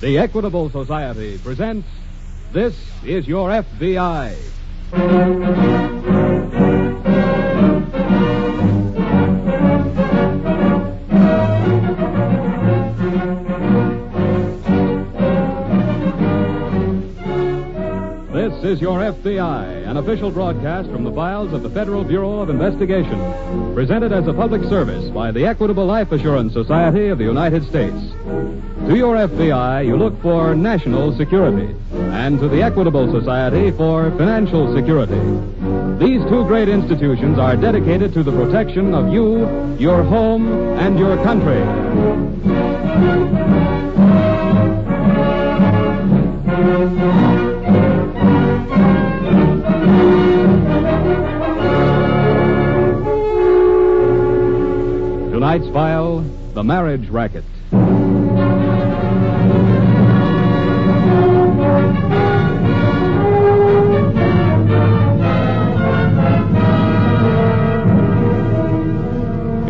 The Equitable Society presents This Is Your FBI. This is Your FBI, an official broadcast from the files of the Federal Bureau of Investigation, presented as a public service by the Equitable Life Assurance Society of the United States. To your FBI, you look for national security, and to the Equitable Society for financial security. These two great institutions are dedicated to the protection of you, your home, and your country. Tonight's file, the marriage racket.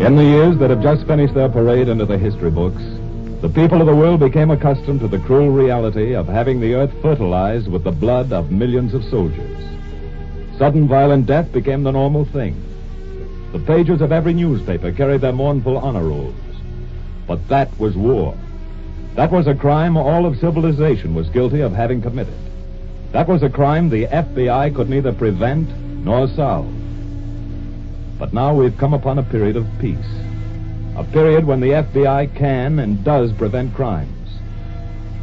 In the years that have just finished their parade into the history books, the people of the world became accustomed to the cruel reality of having the earth fertilized with the blood of millions of soldiers. Sudden violent death became the normal thing. The pages of every newspaper carried their mournful honor rolls. But that was war. That was a crime all of civilization was guilty of having committed. That was a crime the FBI could neither prevent nor solve. But now we've come upon a period of peace. A period when the FBI can and does prevent crimes.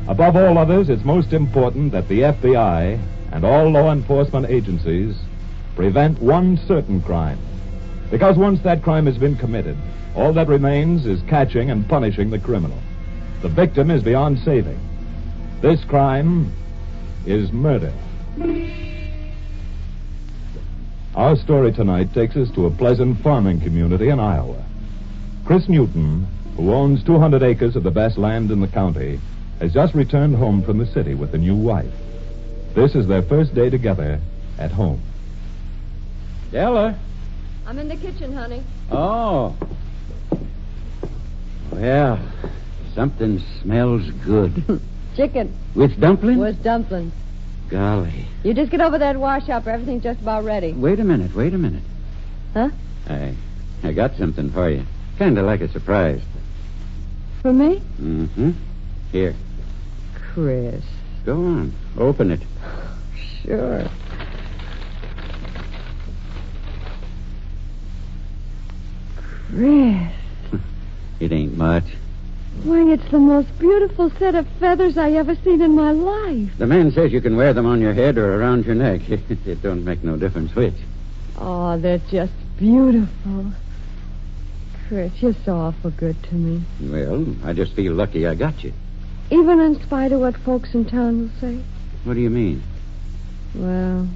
Above all others, it's most important that the FBI and all law enforcement agencies prevent one certain crime. Because once that crime has been committed, all that remains is catching and punishing the criminal. The victim is beyond saving. This crime is murder. Our story tonight takes us to a pleasant farming community in Iowa. Chris Newton, who owns 200 acres of the best land in the county, has just returned home from the city with a new wife. This is their first day together at home. Della? I'm in the kitchen, honey. Oh. Well, something smells good. Chicken. With dumplings? With dumplings. Golly. You just get over that wash up. Everything's just about ready. Wait a minute. Huh? I got something for you. Kind of like a surprise. For me? Mm-hmm. Here. Chris. Go on. Open it. Sure. Chris. It ain't much. Why, it's the most beautiful set of feathers I ever seen in my life. The man says you can wear them on your head or around your neck. It don't make no difference which. Oh, they're just beautiful. Chris, you're so awful good to me. Well, I just feel lucky I got you. Even in spite of what folks in town will say? What do you mean? Well,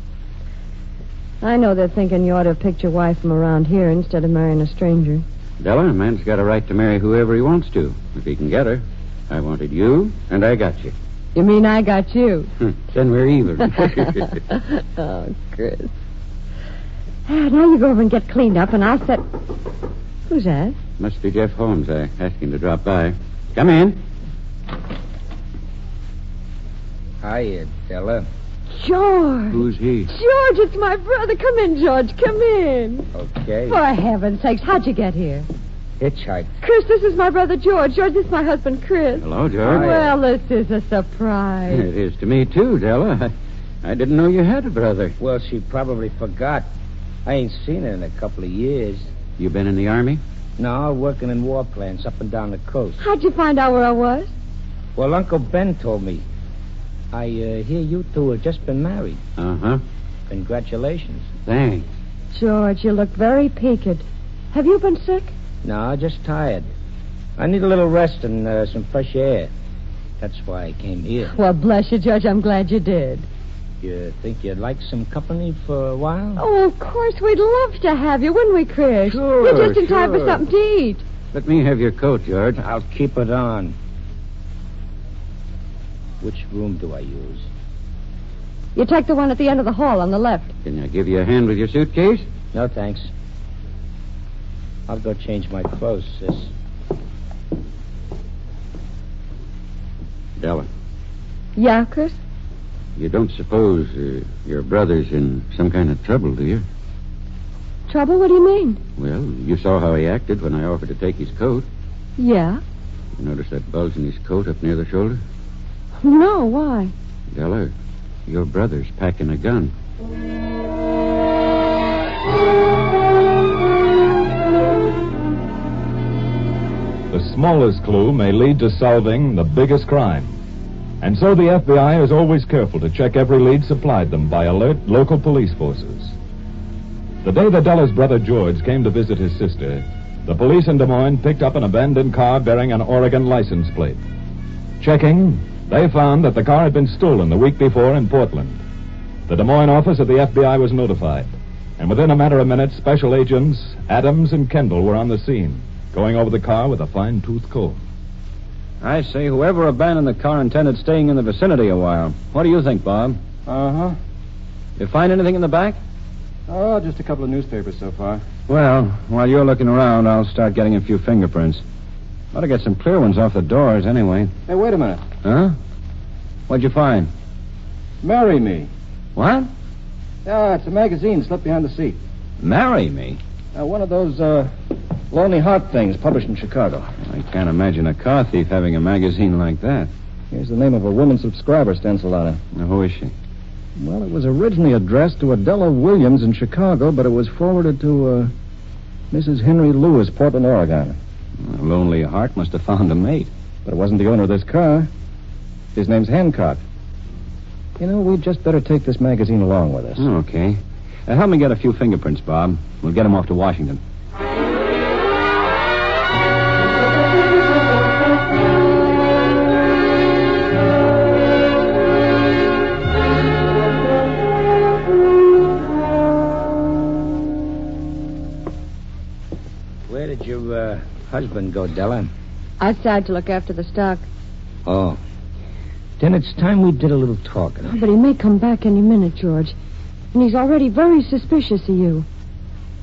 I know they're thinking you ought to have picked your wife from around here instead of marrying a stranger. Della, a man's got a right to marry whoever he wants to, if he can get her. I wanted you, and I got you. You mean I got you? Then we're even. Oh, Chris. Now you go over and get cleaned up, and I'll set... Who's that? Must be Jeff Holmes. I asked him to drop by. Come in. Hiya, Della. George. Who's he? George, it's my brother. Come in, George. Come in. Okay. For heaven's sakes, how'd you get here? Hitchhike. Chris, this is my brother George. George, this is my husband Chris. Hello, George. Well, this is a surprise. It is to me, too, Della. I didn't know you had a brother. Well, she probably forgot. I ain't seen her in a couple of years. You been in the Army? No, working in war plants up and down the coast. How'd you find out where I was? Well, Uncle Ben told me. I hear you two have just been married. Uh-huh. Congratulations. Thanks. George, you look very peaked. Have you been sick? No, just tired. I need a little rest and some fresh air. That's why I came here. Well, bless you, George. I'm glad you did. You think you'd like some company for a while? Oh, of course. We'd love to have you, wouldn't we, Chris? Sure, You're just in time for sure. something to eat. Let me have your coat, George. I'll keep it on. Which room do I use? You take the one at the end of the hall on the left. Can I give you a hand with your suitcase? No, thanks. I'll go change my clothes, sis. Della, Yeah, Chris? You don't suppose your brother's in some kind of trouble, do you? Trouble? What do you mean? Well, you saw how he acted when I offered to take his coat. Yeah. You notice that bulge in his coat up near the shoulder? No, why? Della, your brother's packing a gun. The smallest clue may lead to solving the biggest crime. And so the FBI is always careful to check every lead supplied them by alert local police forces. The day that Della's brother George came to visit his sister, the police in Des Moines picked up an abandoned car bearing an Oregon license plate. Checking, they found that the car had been stolen the week before in Portland. The Des Moines office of the FBI was notified, and within a matter of minutes, Special Agents Adams and Kendall were on the scene, going over the car with a fine-tooth comb. I say whoever abandoned the car intended staying in the vicinity a while. What do you think, Bob? Uh-huh. You find anything in the back? Oh, just a couple of newspapers so far. Well, while you're looking around, I'll start getting a few fingerprints. Ought to get some clear ones off the doors, anyway. Hey, wait a minute. Huh? What'd you find? Marry Me. What? Yeah, it's a magazine slipped behind the seat. Marry Me? One of those, Lonely Heart things published in Chicago. I can't imagine a car thief having a magazine like that. Here's the name of a woman subscriber stenciled on it. Now, who is she? Well, it was originally addressed to Adela Williams in Chicago, but it was forwarded to, Mrs. Henry Lewis, Portland, Oregon. A Lonely Heart must have found a mate. But it wasn't the owner of this car. His name's Hancock. You know, we'd just better take this magazine along with us. Okay. Help me get a few fingerprints, Bob. We'll get them off to Washington. Where did your husband go, Della? Outside to look after the stock. Oh. Then it's time we did a little talking. But he may come back any minute, George. And he's already very suspicious of you.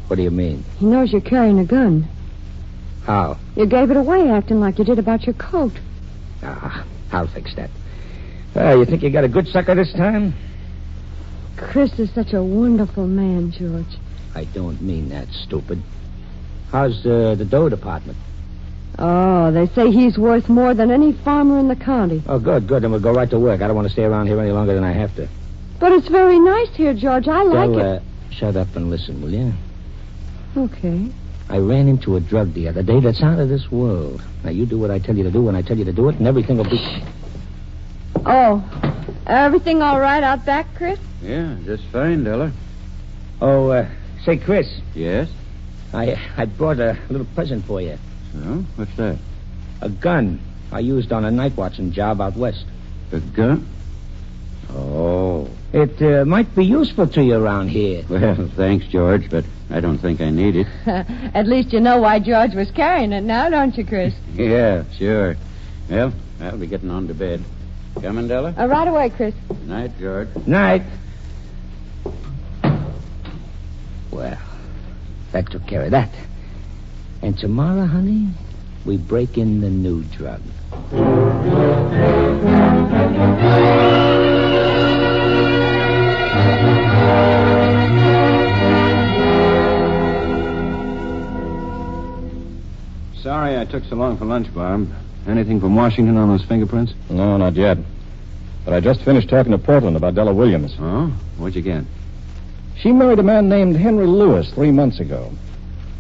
What do you mean? He knows you're carrying a gun. How? You gave it away acting like you did about your coat. I'll fix that. You think you got a good sucker this time? Chris is such a wonderful man, George. I don't mean that, stupid. How's the dough department? Oh, they say he's worth more than any farmer in the county. Oh, good. Then we'll go right to work. I don't want to stay around here any longer than I have to. But it's very nice here, George. I like it. Shut up and listen, will you? Okay. I ran into a drug the other day that's out of this world. Now, you do what I tell you to do when I tell you to do it, and everything will be... Oh, everything all right out back, Chris? Yeah, just fine, Della. Oh, say, Chris. Yes? I brought a little present for you. So, what's that? A gun I used on a night watching job out west. A gun? Oh. It might be useful to you around here. Well, thanks, George, but I don't think I need it. At least you know why George was carrying it now, don't you, Chris? Yeah, sure. Well, I'll be getting on to bed. Coming, Della? Right away, Chris. Night, George. Night. Well, that took care of that. And tomorrow, honey, we break in the new drug. Sorry I took so long for lunch, Bob. Anything from Washington on those fingerprints? No, not yet. But I just finished talking to Portland about Della Williams. Oh? What'd you get? She married a man named Henry Lewis 3 months ago.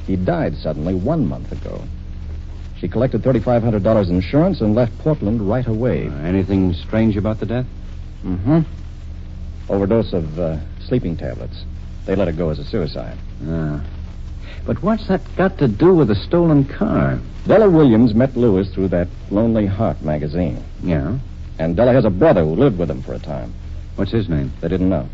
He died suddenly 1 month ago. She collected $3,500 insurance and left Portland right away. Anything strange about the death? Mm-hmm. Overdose of sleeping tablets. They let her go as a suicide. But what's that got to do with the stolen car? Della Williams met Lewis through that Lonely Heart magazine. Yeah? And Della has a brother who lived with him for a time. What's his name? They didn't know.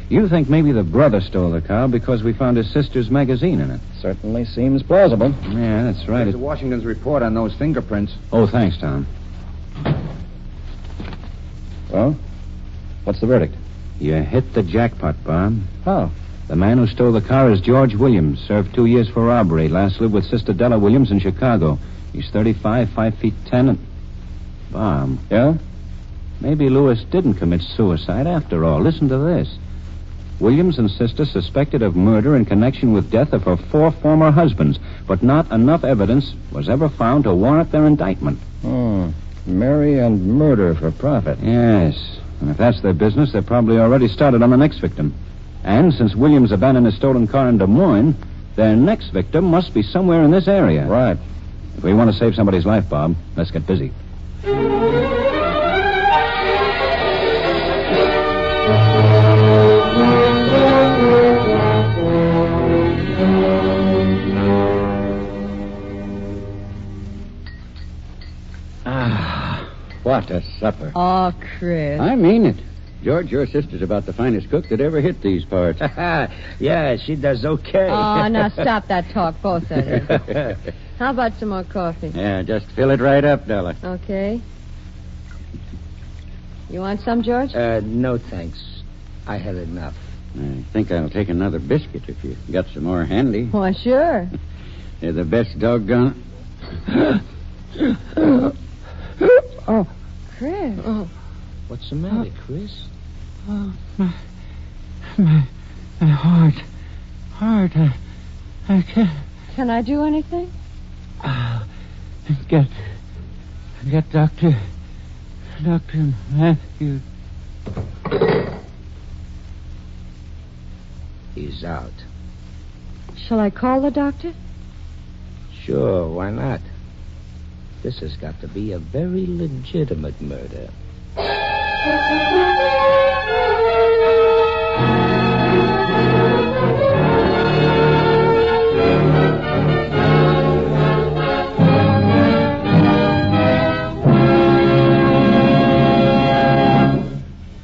You think maybe the brother stole the car because we found his sister's magazine in it? Certainly seems plausible. Yeah, that's right. There's Washington's report on those fingerprints. Oh, thanks, Tom. Well, what's the verdict? You hit the jackpot, Bob. How? The man who stole the car is George Williams. Served 2 years for robbery. Last lived with Sister Della Williams in Chicago. He's 35, 5'10", and... Bob. Yeah? Maybe Lewis didn't commit suicide after all. Listen to this. Williams and sister suspected of murder in connection with death of her 4 former husbands, but not enough evidence was ever found to warrant their indictment. Marry and murder for profit. Yes. And if that's their business, they've probably already started on the next victim. And since Williams abandoned his stolen car in Des Moines, their next victim must be somewhere in this area. Right. If we want to save somebody's life, Bob, let's get busy. What a supper. Oh, Chris. I mean it. George, your sister's about the finest cook that ever hit these parts. Yeah, she does okay. Oh, now stop that talk, both of you. How about some more coffee? Yeah, just fill it right up, Della. Okay. You want some, George? No, thanks. I had enough. I think I'll take another biscuit if you got some more handy. Why, sure. They're the best doggone... Oh, Chris. Oh, what's the matter, Chris? Oh, my heart. I can't... Can I do anything? Get Dr. Matthews. He's out. Shall I call the doctor? Sure, why not? This has got to be a very legitimate murder.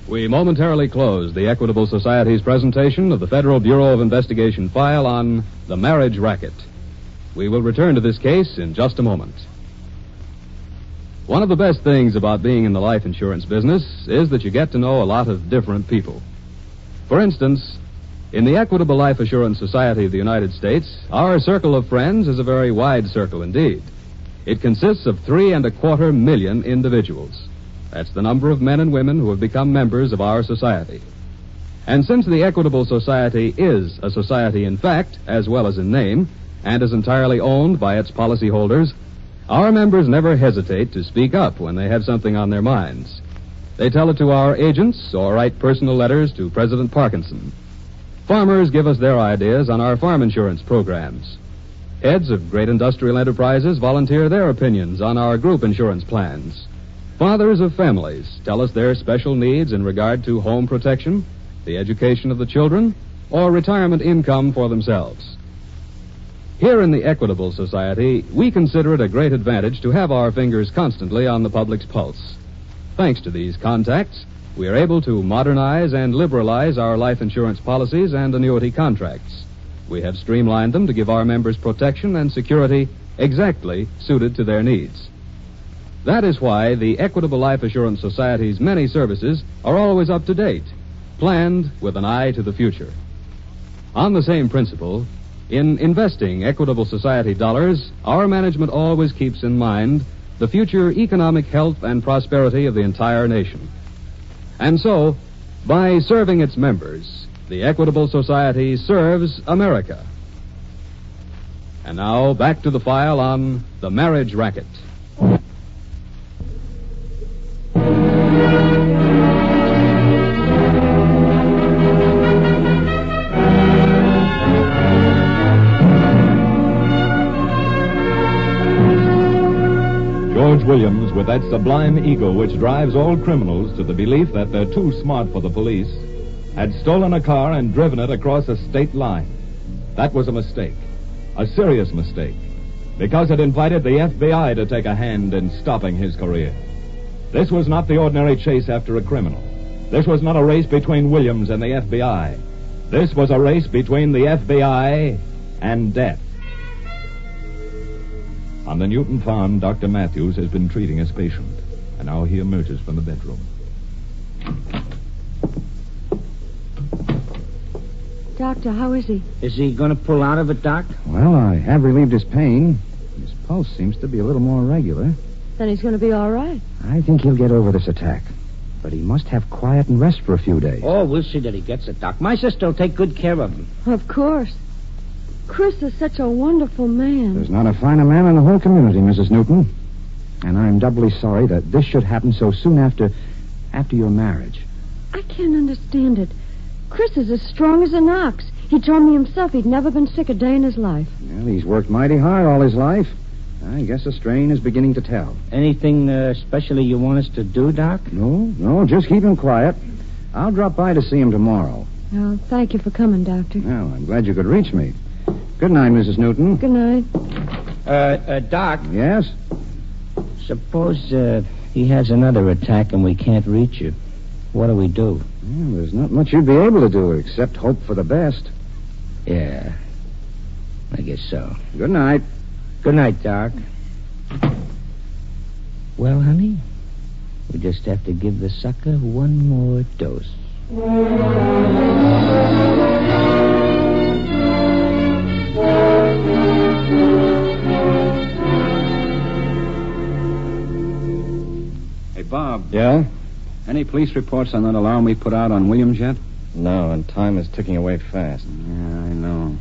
We momentarily close the Equitable Society's presentation of the Federal Bureau of Investigation file on the marriage racket. We will return to this case in just a moment. One of the best things about being in the life insurance business is that you get to know a lot of different people. For instance, in the Equitable Life Assurance Society of the United States, our circle of friends is a very wide circle indeed. It consists of 3.25 million individuals. That's the number of men and women who have become members of our society. And since the Equitable Society is a society in fact, as well as in name, and is entirely owned by its policyholders, our members never hesitate to speak up when they have something on their minds. They tell it to our agents or write personal letters to President Parkinson. Farmers give us their ideas on our farm insurance programs. Heads of great industrial enterprises volunteer their opinions on our group insurance plans. Fathers of families tell us their special needs in regard to home protection, the education of the children, or retirement income for themselves. Here in the Equitable Society, we consider it a great advantage to have our fingers constantly on the public's pulse. Thanks to these contacts, we are able to modernize and liberalize our life insurance policies and annuity contracts. We have streamlined them to give our members protection and security exactly suited to their needs. That is why the Equitable Life Assurance Society's many services are always up to date, planned with an eye to the future. On the same principle, in investing Equitable Society dollars, our management always keeps in mind the future economic health and prosperity of the entire nation. And so, by serving its members, the Equitable Society serves America. And now, back to the file on the marriage racket. George Williams, with that sublime ego which drives all criminals to the belief that they're too smart for the police, had stolen a car and driven it across a state line. That was a mistake, a serious mistake, because it invited the FBI to take a hand in stopping his career. This was not the ordinary chase after a criminal. This was not a race between Williams and the FBI. This was a race between the FBI and death. On the Newton farm, Dr. Matthews has been treating his patient, and now he emerges from the bedroom. Doctor, how is he? Is he going to pull out of it, Doc? Well, I have relieved his pain. His pulse seems to be a little more regular. Then he's going to be all right. I think he'll get over this attack. But he must have quiet and rest for a few days. Oh, we'll see that he gets it, Doc. My sister will take good care of him. Of course. Chris is such a wonderful man. There's not a finer man in the whole community, Mrs. Newton. And I'm doubly sorry that this should happen so soon after your marriage. I can't understand it. Chris is as strong as an ox. He told me himself he'd never been sick a day in his life. Well, he's worked mighty hard all his life. I guess the strain is beginning to tell. Anything especially you want us to do, Doc? No, just keep him quiet. I'll drop by to see him tomorrow. Oh, thank you for coming, Doctor. Well, I'm glad you could reach me. Good night, Mrs. Newton. Good night. Doc, Yes? suppose he has another attack and we can't reach you. What do we do? Well, there's not much you'd be able to do except hope for the best. Yeah, I guess so. Good night. Good night, Doc. Well, honey, we just have to give the sucker one more dose. Hey, Bob. Yeah? Any police reports on that alarm we put out on Williams yet? No, and time is ticking away fast. Yeah, I know.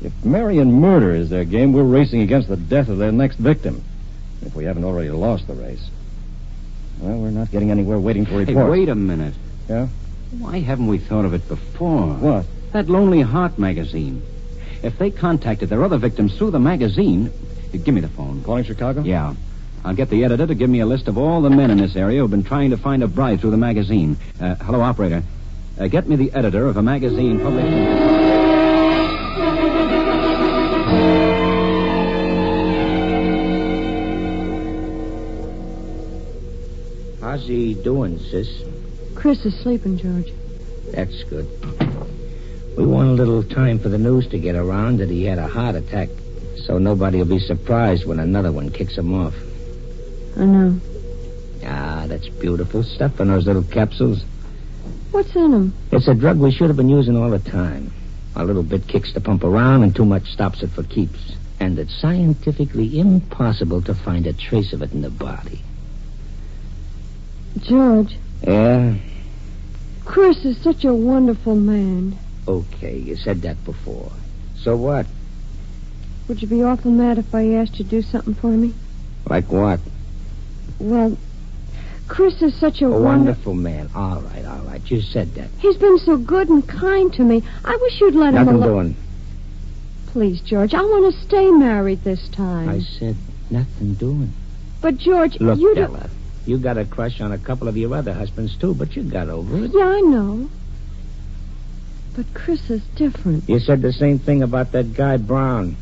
If Marion murder is their game, we're racing against the death of their next victim. If we haven't already lost the race. Well, we're not getting anywhere waiting for reports. Hey, wait a minute. Yeah? Why haven't we thought of it before? What? That Lonely Heart magazine. If they contacted their other victims through the magazine... Give me the phone. Calling Chicago? Yeah. I'll get the editor to give me a list of all the men in this area who've been trying to find a bride through the magazine. Hello, operator. Get me the editor of a magazine published... How's he doing, sis? Chris is sleeping, George. That's good. We want a little time for the news to get around that he had a heart attack, so nobody will be surprised when another one kicks him off. I know. Ah, that's beautiful stuff in those little capsules. What's in them? It's a drug we should have been using all the time. A little bit kicks the pump around and too much stops it for keeps. And it's scientifically impossible to find a trace of it in the body. George, Yeah? Chris is such a wonderful man. Okay, you said that before. So what? Would you be awful mad if I asked you to do something for me? Like what? Well, Chris is such a A wonderful man. All right. You said that. He's been so good and kind to me. I wish you'd let him Nothing alone. doing. Please, George, I want to stay married this time. I said nothing doing. But, George, Look, you Della, you got a crush on a couple of your other husbands, too, but you got over it. Yeah, I know. But Chris is different. You said the same thing about that guy, Brown.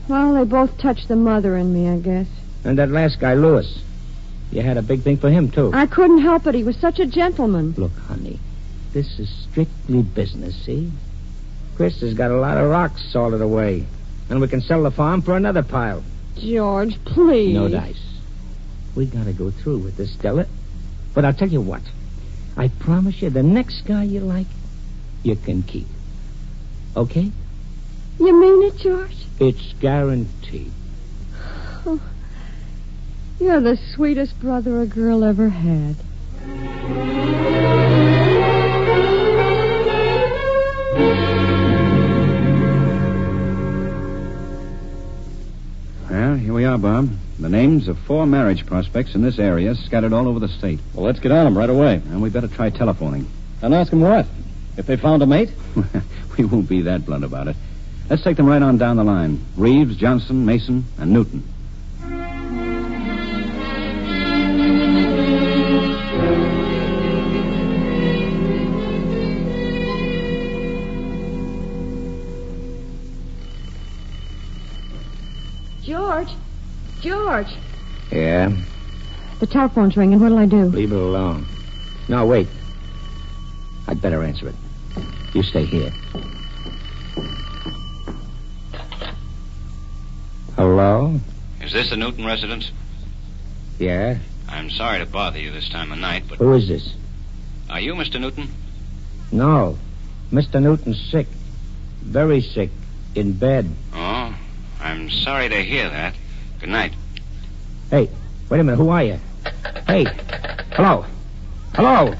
Well, they both touched the mother in me, I guess. And that last guy, Lewis. You had a big thing for him, too. I couldn't help it. He was such a gentleman. Look, honey, this is strictly business, see? Chris has got a lot of rocks salted away. And we can sell the farm for another pile. George, please. No dice. We gotta go through with this, Stella. But I'll tell you what. I promise you the next guy you like, you can keep. Okay? You mean it, George? It's guaranteed. Oh, you're the sweetest brother a girl ever had. Well, here we are, Bob. The names of 4 marriage prospects in this area scattered all over the state. Well, let's get on them right away. And we better try telephoning. And ask them what? If they found a mate? We won't be that blunt about it. Let's take them right on down the line. Reeves, Johnson, Mason, and Newton. George. Yeah? The telephone's ringing. What'll I do? Leave it alone. No, wait. I'd better answer it. You stay here. Hello? Is this the Newton residence? Yeah? I'm sorry to bother you this time of night, but... Who is this? Are you Mr. Newton? No. Mr. Newton's sick. Very sick. In bed. Oh, I'm sorry to hear that. Good night. Hey, wait a minute. Who are you? Hey. Hello. Hello.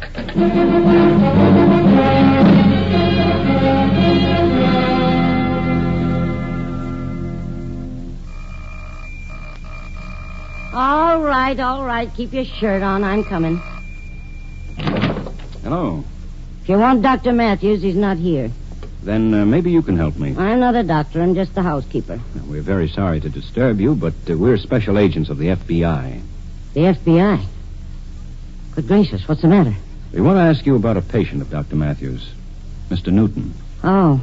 All right. Keep your shirt on. I'm coming. Hello. If you want Dr. Matthews, he's not here. Then maybe you can help me. I'm not a doctor. I'm just the housekeeper. We're very sorry to disturb you, but we're special agents of the FBI. The FBI? Good gracious, what's the matter? We want to ask you about a patient of Dr. Matthews, Mr. Newton. Oh.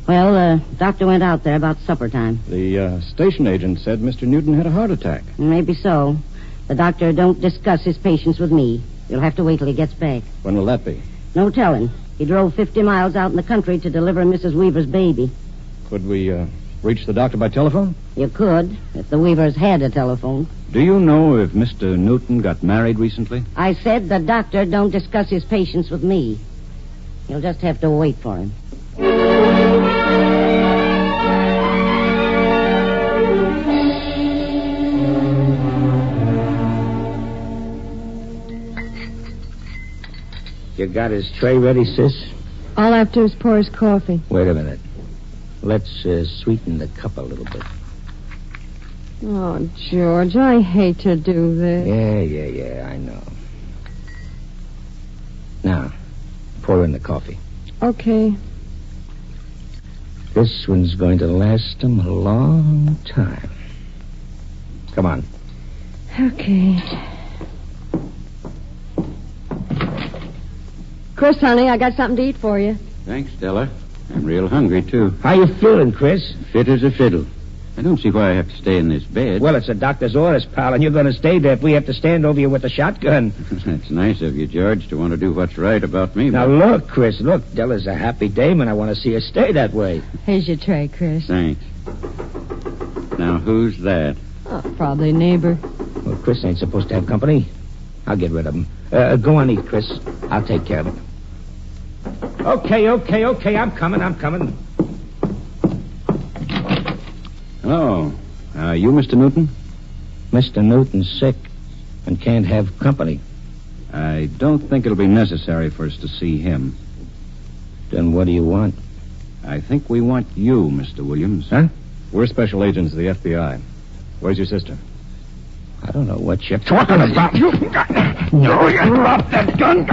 Well, doctor went out there about supper time. The station agent said Mr. Newton had a heart attack. Maybe so. The doctor don't discuss his patients with me. You'll have to wait till he gets back. When will that be? No telling. He drove 50 miles out in the country to deliver Mrs. Weaver's baby. Could we reach the doctor by telephone? You could, if the Weavers had a telephone. Do you know if Mr. Newton got married recently? I said the doctor don't discuss his patients with me. You'll just have to wait for him. You got his tray ready, sis? All I have to do is pour his coffee. Wait a minute. Let's sweeten the cup a little bit. Oh, George, I hate to do this. Yeah, I know. Now, pour in the coffee. Okay. This one's going to last him a long time. Come on. Okay. Chris, honey, I got something to eat for you. Thanks, Stella. I'm real hungry, too. How you feeling, Chris? Fit as a fiddle. I don't see why I have to stay in this bed. Well, it's a doctor's orders, pal, and you're going to stay there if we have to stand over you with a shotgun. That's nice of you, George, to want to do what's right about me. Now, look, Chris, look. Della's a happy dame, and I want to see her stay that way. Here's your tray, Chris. Thanks. Now, who's that? Oh, probably a neighbor. Well, Chris ain't supposed to have company. I'll get rid of him. Go on, eat, Chris. I'll take care of him. Okay. I'm coming. Hello. You Mr. Newton? Mr. Newton's sick and can't have company. I don't think it'll be necessary for us to see him. Then what do you want? I think we want you, Mr. Williams. Huh? We're special agents of the FBI. Where's your sister? I don't know what you're talking about. No, you drop that gun.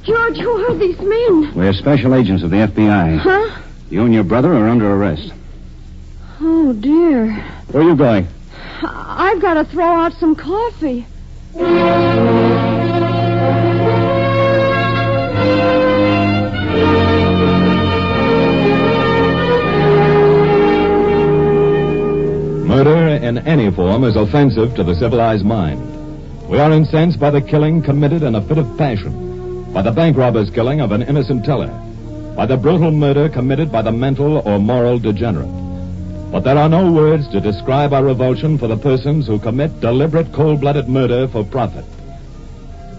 George, who are these men? We're special agents of the FBI. Huh? You and your brother are under arrest. Oh, dear. Where are you going? I've got to throw out some coffee. Murder in any form is offensive to the civilized mind. We are incensed by the killing committed in a fit of passion, by the bank robber's killing of an innocent teller, by the brutal murder committed by the mental or moral degenerate. But there are no words to describe our revulsion for the persons who commit deliberate cold-blooded murder for profit.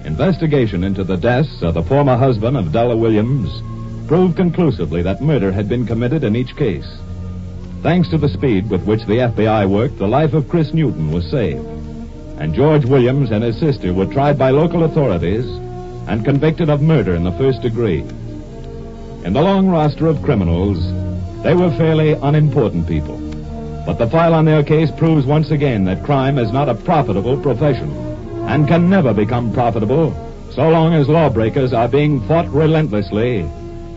Investigation into the deaths of the former husband of Della Williams proved conclusively that murder had been committed in each case. Thanks to the speed with which the FBI worked, the life of Chris Newton was saved. And George Williams and his sister were tried by local authorities and convicted of murder in the first degree. In the long roster of criminals, they were fairly unimportant people. But the file on their case proves once again that crime is not a profitable profession and can never become profitable so long as lawbreakers are being fought relentlessly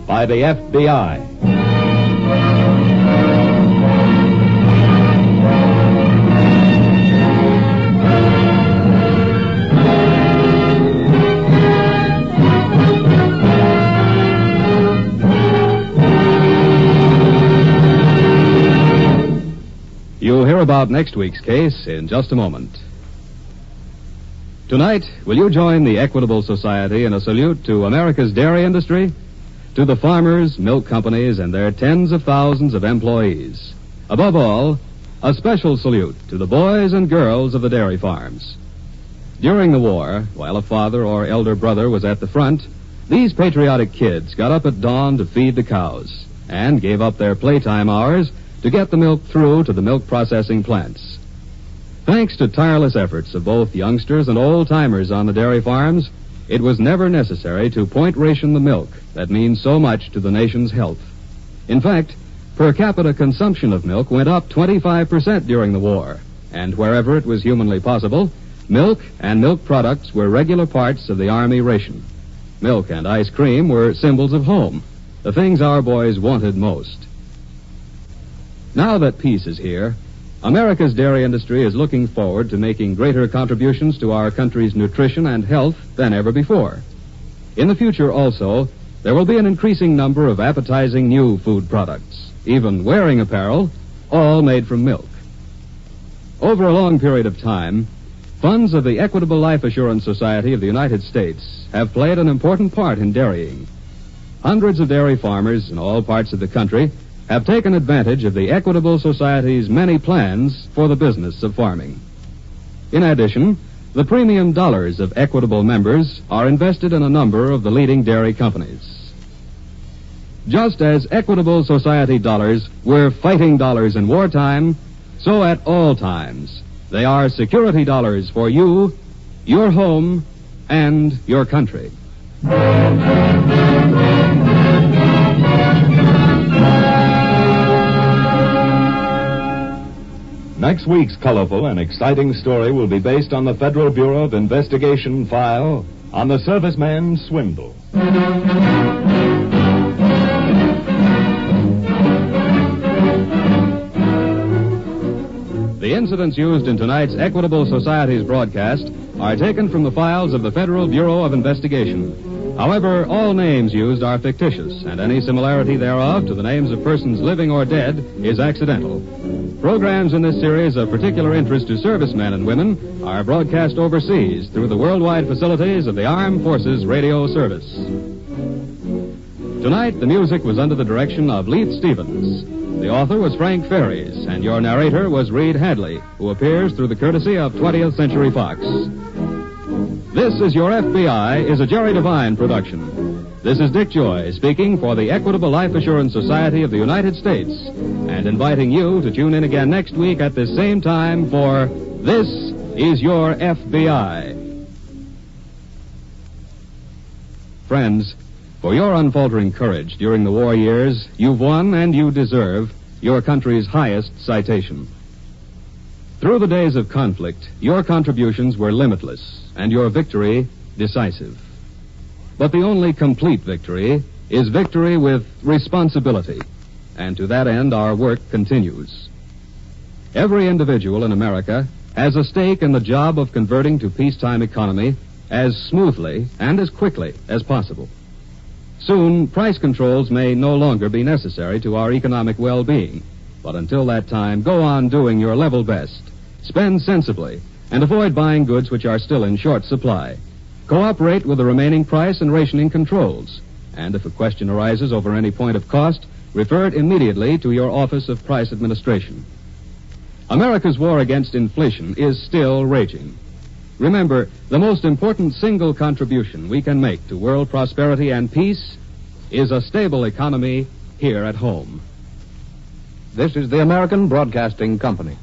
by the FBI. You'll hear about next week's case in just a moment. Tonight, will you join the Equitable Society in a salute to America's dairy industry, to the farmers, milk companies, and their tens of thousands of employees? Above all, a special salute to the boys and girls of the dairy farms. During the war, while a father or elder brother was at the front, these patriotic kids got up at dawn to feed the cows and gave up their playtime hours to get the milk through to the milk processing plants. Thanks to tireless efforts of both youngsters and old-timers on the dairy farms, it was never necessary to point ration the milk that means so much to the nation's health. In fact, per capita consumption of milk went up 25% during the war, and wherever it was humanly possible, milk and milk products were regular parts of the Army ration. Milk and ice cream were symbols of home, the things our boys wanted most. Now that peace is here, America's dairy industry is looking forward to making greater contributions to our country's nutrition and health than ever before. In the future also, there will be an increasing number of appetizing new food products, even wearing apparel, all made from milk. Over a long period of time, funds of the Equitable Life Assurance Society of the United States have played an important part in dairying. Hundreds of dairy farmers in all parts of the country have taken advantage of the Equitable Society's many plans for the business of farming. In addition, the premium dollars of Equitable members are invested in a number of the leading dairy companies. Just as Equitable Society dollars were fighting dollars in wartime, so at all times they are security dollars for you, your home, and your country. Next week's colorful and exciting story will be based on the Federal Bureau of Investigation file on the serviceman swindle. The incidents used in tonight's Equitable Society's broadcast are taken from the files of the Federal Bureau of Investigation. However, all names used are fictitious, and any similarity thereof to the names of persons living or dead is accidental. Programs in this series of particular interest to servicemen and women are broadcast overseas through the worldwide facilities of the Armed Forces Radio Service. Tonight, the music was under the direction of Leith Stevens. The author was Frank Ferries, and your narrator was Reed Hadley, who appears through the courtesy of 20th Century Fox. This is Your FBI is a Jerry Devine production. This is Dick Joy speaking for the Equitable Life Assurance Society of the United States and inviting you to tune in again next week at this same time for This is Your FBI. Friends, for your unfaltering courage during the war years, you've won and you deserve your country's highest citation. Through the days of conflict, your contributions were limitless and your victory decisive. But the only complete victory is victory with responsibility, and to that end our work continues. Every individual in America has a stake in the job of converting to peacetime economy as smoothly and as quickly as possible. Soon, price controls may no longer be necessary to our economic well-being, but until that time, go on doing your level best. Spend sensibly, and avoid buying goods which are still in short supply. Cooperate with the remaining price and rationing controls. And if a question arises over any point of cost, refer it immediately to your Office of Price Administration. America's war against inflation is still raging. Remember, the most important single contribution we can make to world prosperity and peace is a stable economy here at home. This is the American Broadcasting Company.